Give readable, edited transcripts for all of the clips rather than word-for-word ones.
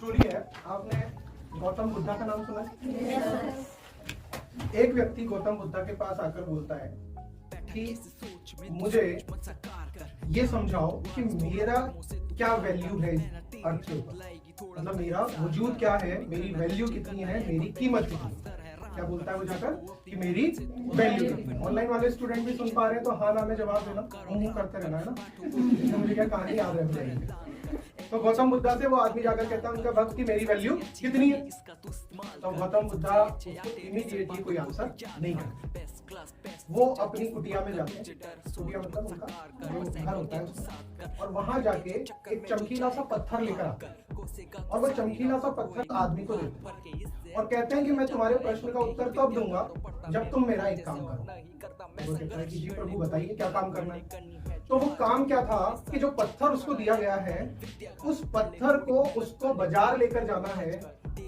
Story है, आपने गौतम बुद्धा का नाम सुना है? एक व्यक्ति गौतम बुद्धा के पास आकर बोलता है कि मुझे ये समझाओ कि मेरा क्या वैल्यू है इस अर्थ के ऊपर, मतलब मेरा वजूद क्या है, मेरी वैल्यू कितनी है, मेरी कीमत कितनी है। क्या बोलता है वो जाकर कि मेरी वैल्यू कितनी है। ऑनलाइन वाले स्टूडेंट भी सुन पा रहे हैं तो हाँ ना में जवाब देना, मुंह करते रहना है ना, मुझे क्या कहानी याद रह जाएगी। तो गौतम बुद्धा से वो आदमी जाकर कहता है उनका भक्त की मेरी वैल्यू कितनी है। तो गौतम बुद्धा इमीडिएटली कोई आंसर नहीं करते। वो अपनी कुटिया में जाते हैं, कुटिया मतलब उनका जो घर होता है, और वहां जाके एक चमकीला सा पत्थर लेकर आते हैं और वो चमकीला सा पत्थर आदमी को देते हैं और कहते हैं कि मैं तुम्हारे प्रश्न का उत्तर तब दूंगा जब तुम मेरा एक काम करो। वो कहता है कि जी प्रभु बताइए क्या काम करना है। तो वो काम क्या था कि जो पत्थर उसको दिया गया है उस पत्थर को उसको बाजार लेकर जाना है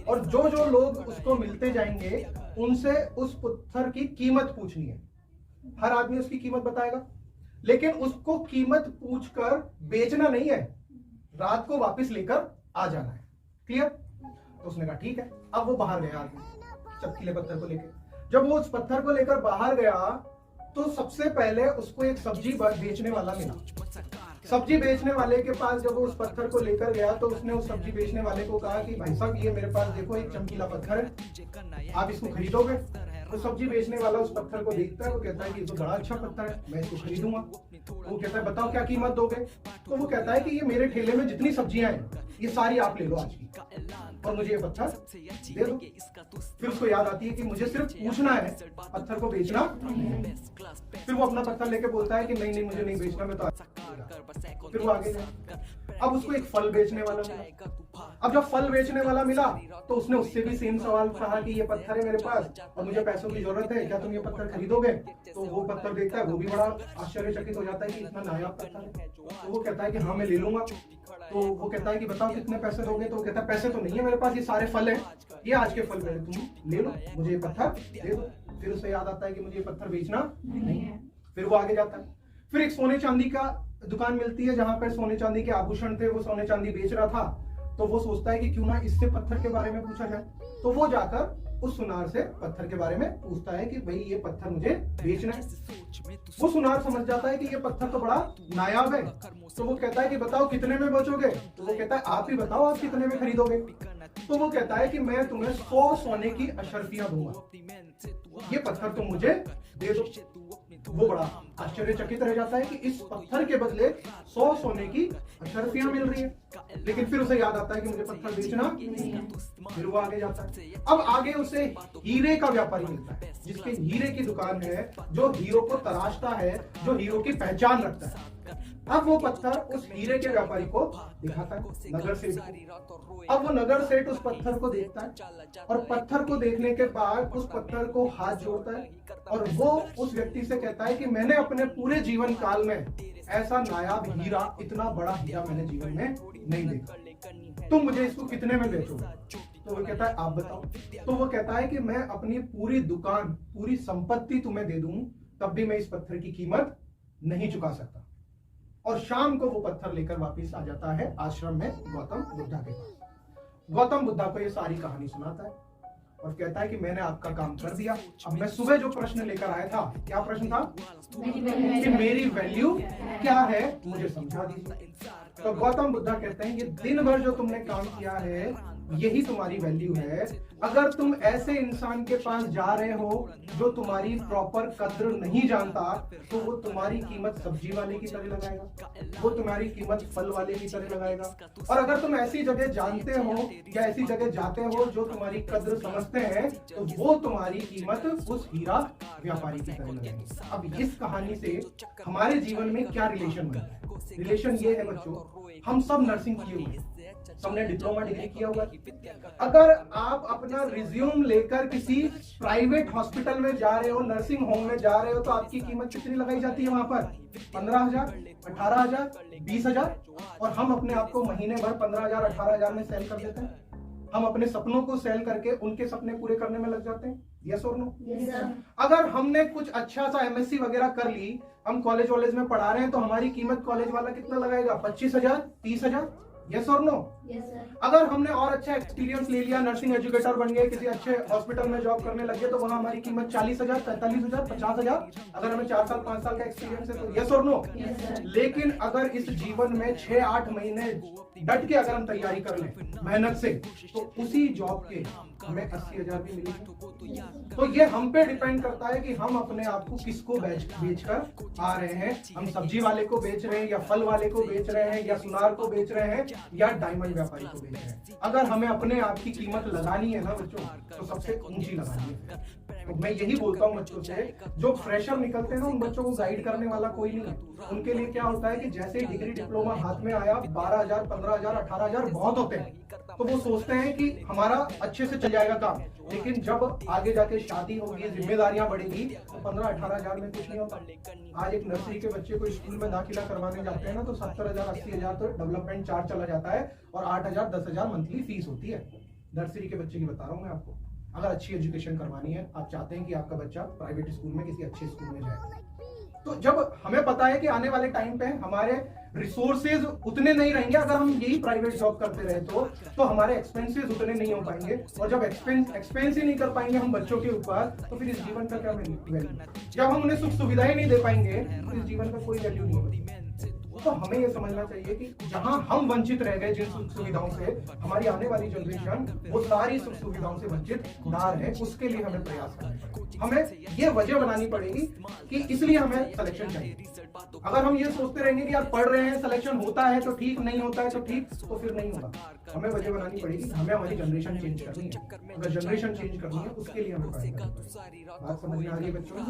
और जो जो लोग उसको मिलते जाएंगे उनसे उस पत्थर की कीमत पूछनी है। हर आदमी उसकी कीमत बताएगा, लेकिन उसको कीमत पूछकर बेचना नहीं है, रात को वापस लेकर आ जाना है। क्लियर? तो उसने कहा ठीक है। अब वो बाहर गया आदमी चमकीले पत्थर को लेकर। जब वो उस पत्थर को लेकर बाहर गया तो सबसे पहले उसको एक सब्जी बेचने वाला मिला। सब्जी बेचने वाले के पास जब वो उस पत्थर को लेकर गया तो उसने उस सब्जी बेचने वाले को कहा कि भाई साहब ये मेरे पास देखो एक चमकीला पत्थर है, आप इसको खरीदोगे? तो सब्जी बेचने वाला उस पत्थर को देखता है, वो कहता है कि ये तो बड़ा अच्छा पत्थर है, मैं इसको खरीदूंगा। वो कहता है बताओ क्या कीमत दोगे? तो वो कहता है कि ये मेरे ठेले में जितनी सब्जियां हैं ये सारी आप ले लो आज की और मुझे ये पत्थर दे दो। फिर उसको याद आती है कि मुझे सिर्फ पूछना है, पत्थर को बेचना। फिर वो अपना पत्थर लेके बोलता है कि नहीं नहीं मुझे नहीं बेचना, मैं तो फिर वो आगे गया। अब उसको एक फल बेचने वाला मिला। अब जब फल बेचने वाला मिला तो उसने उससे भी सेम सवाल कहा कि ये पत्थर है मेरे पास और मुझे पैसों की जरूरत है, क्या तुम ये पत्थर खरीदोगे? तो वो पत्थर देखता है, वो भी बड़ा आश्चर्यचकित हो जाता है कि इतना नायाब पत्थर है। तो वो कहता है कि हाँ मैं ले लूंगा। तो वो कहता है कि बताओ कितने पैसे दोगे? तो वो कहता है पैसे तो नहीं है मेरे पास, ये सारे फल हैं, ये आज के फल मेरे, तुम ले लो, मुझे ये पत्थर दे दो। फिर उसे याद आता है कि मुझे ये पत्थर बेचना नहीं है। फिर वो आगे जाता है। फिर एक सोने चांदी का दुकान मिलती है जहां पर सोने चांदी के आभूषण थे, वो सोने चांदी बेच रहा था। तो वो सोचता है कि क्यों ना इससे पत्थर के बारे में पूछा जाए। तो वो जाकर उस सुनार से पत्थर के बारे में पूछता है कि भाई ये पत्थर मुझे बेचना है। वो सुनार समझ जाता है कि ये पत्थर तो बड़ा नायाब है। तो वो कहता है कि बताओ कितने में बेचोगे? तो वो कहता है आप ही बताओ आप कितने में खरीदोगे? तो वो कहता है कि मैं तुम्हें 100 सोने की अशर्फियां दूंगा, ये पत्थर तुम मुझे दे दो। वो बड़ा आश्चर्यचकित रह जाता है कि इस पत्थर के बदले 100 सोने की अशर्फियां मिल रही है। लेकिन फिर उसे याद आता है कि मुझे पत्थर बेचना नहीं है। फिर वो आगे जाता है। अब आगे उसे हीरे का व्यापारी मिलता है जिसके हीरे की दुकान है, जो हीरो को तराशता है, जो हीरो की पहचान रखता है। अब वो पत्थर उस हीरे के व्यापारी को दिखाता है, नगर सेठ को। अब वो नगर सेठ उस पत्थर को देखता है और पत्थर को देखने के बाद उस पत्थर को हाथ जोड़ता है और वो उस व्यक्ति से कहता है कि मैंने अपने पूरे जीवन काल में ऐसा नायाब हीरा, इतना बड़ा हीरा मैंने जीवन में नहीं देखा, तुम मुझे इसको कितने में बेचोगे? तो वो कहता है आप बताओ। तो वो कहता है कि मैं अपनी पूरी दुकान, पूरी संपत्ति तुम्हें दे दूं तब भी मैं इस पत्थर की कीमत नहीं चुका सकता। और शाम को वो पत्थर लेकर वापस आ जाता है आश्रम में गौतम बुद्धा के पास। गौतम बुद्धा को ये सारी कहानी सुनाता है और कहता है कि मैंने आपका काम कर दिया। अब मैं सुबह जो प्रश्न लेकर आया था, क्या प्रश्न था? कि मेरी वैल्यू क्या है, मुझे समझा दीजिए। तो गौतम बुद्धा कहते हैं ये दिन भर जो तुमने काम किया है यही तुम्हारी वैल्यू है। अगर तुम ऐसे इंसान के पास जा रहे हो जो तुम्हारी प्रॉपर कद्र नहीं जानता तो वो तुम्हारी कीमत सब्जी वाले की तरह लगाएगा, वो तुम्हारी कीमत फल वाले की तरह लगाएगा। और अगर तुम ऐसी जगह जानते हो या ऐसी जगह जाते हो जो तुम्हारी कद्र समझते हैं तो वो तुम्हारी कीमत उस हीरा व्यापारी की तरह लगाएगी। अब इस कहानी से हमारे जीवन में क्या रिलेशन बनता है? रिलेशन ये है बच्चों, हम सब नर्सिंग किए हुए, सबने डिप्लोमा डिग्री किया हुआ। अगर आप अपना रिज्यूम लेकर किसी प्राइवेट हॉस्पिटल में जा रहे हो, नर्सिंग होम में जा रहे हो, तो आपकी कीमत कितनी लगाई जाती है वहां पर? 15,000, 18,000, 20,000। और हम अपने आप को महीने भर 15,000, 18,000 में सेल कर देते हैं। हम अपने सपनों को सेल करके उनके सपने पूरे करने में लग जाते हैं। यस और नो? अगर हमने कुछ अच्छा सा एमएससी वगैरह कर ली, हम कॉलेज वॉलेज में पढ़ा रहे हैं, तो हमारी कीमत कॉलेज वाला कितना लगाएगा? 25,000, 30,000। यस और नो? Yes sir. अगर हमने और अच्छा एक्सपीरियंस ले लिया, नर्सिंग एजुकेटर बन गए, किसी अच्छे हॉस्पिटल में जॉब करने लगे, तो वहां हमारी कीमत 40,000, 45,000, 50,000। अगर हमें 4 साल 5 साल का एक्सपीरियंस है तो यस और नो? Yes sir. लेकिन अगर इस जीवन में 6-8 महीने डट के अगर हम तैयारी कर लें मेहनत से, तो उसी जॉब के हमें 80,000 भी मिलेंगे। तो ये हम पे डिपेंड करता है कि हम अपने आप को किसको बेचकर आ रहे हैं। हम सब्जी वाले को बेच रहे हैं, या फल वाले को बेच रहे हैं, या सुनार को बेच रहे हैं, या डायमंड व्यापारी को बेच रहे हैं। अगर हमें अपने आप की कीमत लगानी है ना बच्चों, तो सबसे ऊंची लगानी है। तो मैं यही बोलता हूँ बच्चों से, जो फ्रेशर निकलते हैं ना, उन बच्चों को गाइड करने वाला कोई नहीं है। उनके लिए क्या होता है कि जैसे ही डिग्री डिप्लोमा हाथ में आया, 12,000, 15,000, 18,000 बहुत होते हैं, तो वो सोचते हैं कि हमारा अच्छे से चल जाएगा काम। लेकिन जब आगे जाके शादी होगी, जिम्मेदारियां बढ़ेगी, तो 15-18,000 में कुछ नहीं होता। आज एक नर्सरी के बच्चे को स्कूल में दाखिला करवाने जाते हैं ना, तो 70,000, 80,000 तो डेवलपमेंट चार्ज चला जाता है, और 8,000, 10,000 मंथली फीस होती है। नर्सरी के बच्चे की बता रहा हूँ मैं आपको। अगर अच्छी एजुकेशन करवानी है, आप चाहते हैं कि आपका बच्चा प्राइवेट स्कूल में, किसी अच्छे स्कूल में जाए, तो जब हमें पता है कि आने वाले टाइम पे हमारे रिसोर्सेज उतने नहीं रहेंगे, अगर हम यही प्राइवेट जॉब करते रहे तो हमारे एक्सपेंसेस उतने नहीं हो पाएंगे। और जब एक्सपेंस ही नहीं कर पाएंगे हम बच्चों के ऊपर, तो फिर इस जीवन का क्या वैल्यू? जब हम उन्हें सुख सुविधाएं नहीं दे पाएंगे, तो इस जीवन का कोई वैल्यू नहीं होगी। तो हमें ये समझना चाहिए कि जहां हम वंचित रह गए जिन सुख सुविधाओं से, हमारी आने वाली जनरेशन वो सारी सुख सुविधाओं से वंचित ना रहे, उसके लिए हमें प्रयास करना पड़ेगा। हमें ये वजह बनानी पड़ेगी कि इसलिए हमें सिलेक्शन चाहिए। अगर हम ये सोचते रहेंगे कि यार पढ़ रहे हैं, सिलेक्शन होता है तो ठीक, नहीं होता है तो ठीक, तो फिर नहीं होगा। हमें वजह बनानी पड़ेगी, हमें हमारी जनरेशन चेंज करनी है। अगर जनरेशन चेंज करनी है, उसके लिए हमें पढ़ाई करनी पड़ेगी। बात समझ में आ रही है बच्चों?